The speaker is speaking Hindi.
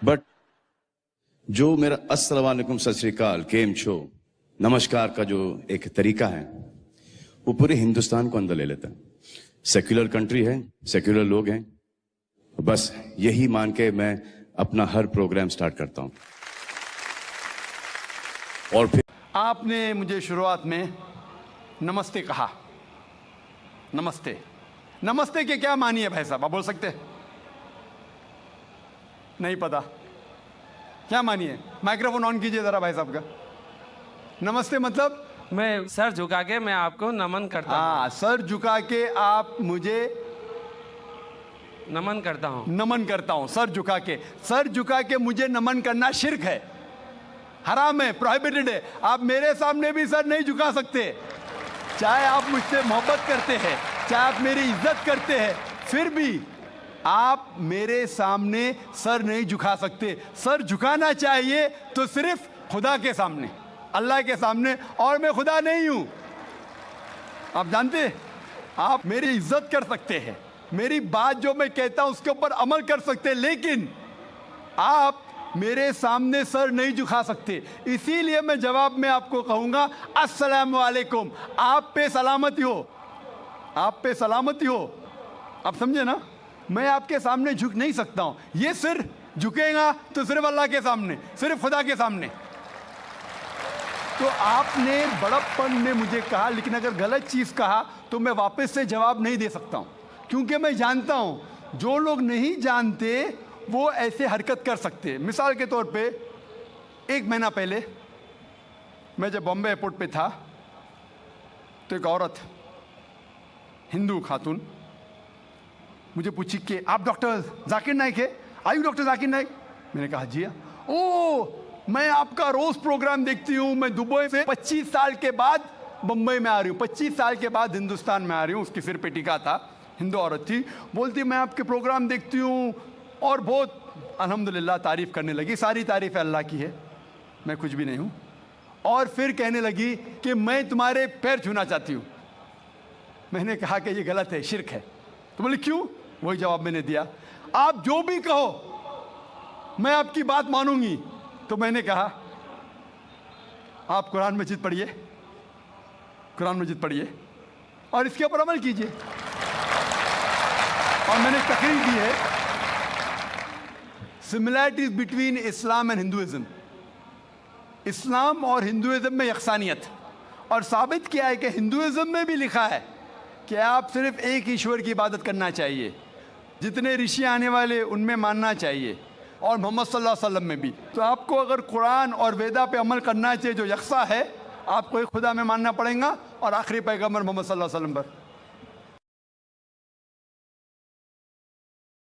बट जो मेरा अस्सलाम वालेकुम सत श्री अकाल केम छो नमस्कार का जो एक तरीका है वो पूरे हिंदुस्तान को अंदर ले लेता है। सेक्युलर कंट्री है, सेक्युलर लोग हैं, बस यही मान के मैं अपना हर प्रोग्राम स्टार्ट करता हूं। और फिर आपने मुझे शुरुआत में नमस्ते कहा। नमस्ते, नमस्ते के क्या मानी है भाई साहब, आप बोल सकते हैं? नहीं पता क्या मानी है? माइक्रोफोन ऑन कीजिए जरा भाई साहब का। नमस्ते मतलब मैं सर झुका के मैं आपको नमन करता हूँ। हाँ, सर झुका के आप मुझे नमन करता हूँ। नमन करता हूँ। सर झुका के, सर झुका के मुझे नमन करना शिर्क है, हराम है, प्रोहिबिटेड है। आप मेरे सामने भी सर नहीं झुका सकते, चाहे आप मुझसे मोहब्बत करते हैं, चाहे आप मेरी इज्जत करते हैं, फिर भी आप मेरे सामने सर नहीं झुका सकते। सर झुकाना चाहिए तो सिर्फ खुदा के सामने, अल्लाह के सामने, और मैं खुदा नहीं हूं। आप जानते हैं, आप मेरी इज्जत कर सकते हैं, मेरी बात जो मैं कहता हूं उसके ऊपर अमल कर सकते हैं, लेकिन आप मेरे सामने सर नहीं झुका सकते। इसीलिए मैं जवाब में आपको कहूंगा अस्सलाम वालेकुम, आप पे सलामती हो, आप पे सलामती हो। आप समझे ना? मैं आपके सामने झुक नहीं सकता हूं। ये सिर झुकेगा तो सिर्फ अल्लाह के सामने, सिर्फ खुदा के सामने। तो आपने बड़प्पन में मुझे कहा, लेकिन अगर गलत चीज कहा तो मैं वापस से जवाब नहीं दे सकता हूं, क्योंकि मैं जानता हूं जो लोग नहीं जानते वो ऐसे हरकत कर सकते हैं। मिसाल के तौर पे 1 महीना पहले मैं जब बॉम्बे एयरपोर्ट पे था तो एक औरत, हिंदू खातून, मुझे पूछी कि आप डॉक्टर जाकिर नाइक है? आयु डॉक्टर जाकिर नाइक? मैंने कहा जी। ओ, मैं आपका रोज प्रोग्राम देखती हूँ, मैं दुबई से 25 साल के बाद बम्बई में आ रही हूँ, 25 साल के बाद हिंदुस्तान में आ रही हूँ। उसके सिर पे टीका था, हिंदू औरत थी, बोलती मैं आपके प्रोग्राम देखती हूँ और बहुत अल्हम्दुलिल्लाह तारीफ करने लगी। सारी तारीफ अल्लाह की है, मैं कुछ भी नहीं हूँ। और फिर कहने लगी कि मैं तुम्हारे पैर छूना चाहती हूँ। मैंने कहा कि ये गलत है, शिर्क है। तो बोले क्यों? वही जवाब मैंने दिया, आप जो भी कहो मैं आपकी बात मानूंगी। तो मैंने कहा आप कुरान मजीद पढ़िए, कुरान मजीद पढ़िए और इसके ऊपर अमल कीजिए। और मैंने तकरीर दी है similarities between Islam and Hinduism, Islam और हिंदुइज्म में यकसानियत, और साबित किया है कि हिंदुइज्म में भी लिखा है कि आप सिर्फ एक ईश्वर की इबादत करना चाहिए, जितने ऋषि आने वाले उनमें मानना चाहिए, और मोहम्मद सल्लल्लाहु अलैहि वसल्लम में भी। तो आपको अगर कुरान और वेदा पे अमल करना चाहिए जो यकसा है, आपको एक खुदा में मानना पड़ेगा और आखिरी पैगंबर मोहम्मद सल्लल्लाहु अलैहि वसल्लम पर।